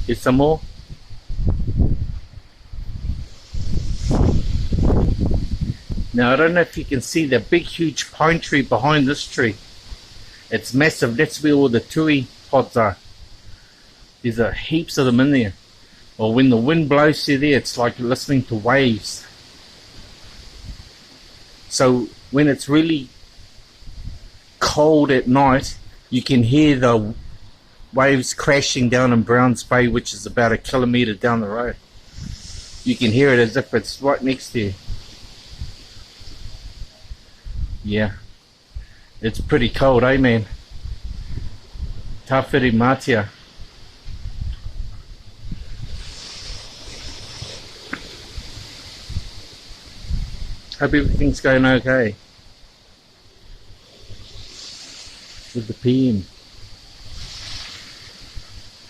Here's some more. Now I don't know if you can see the big huge pine tree behind this tree. It's massive. That's where all the tui pods are. There's heaps of them in there. Well, when the wind blows through there, it's like listening to waves. So when it's really cold at night, you can hear the waves crashing down in Browns Bay, which is about a kilometre down the road. You can hear it as if it's right next to you. Yeah, it's pretty cold, eh, man? Tawhiri Matia. Hope everything's going okay with the PM.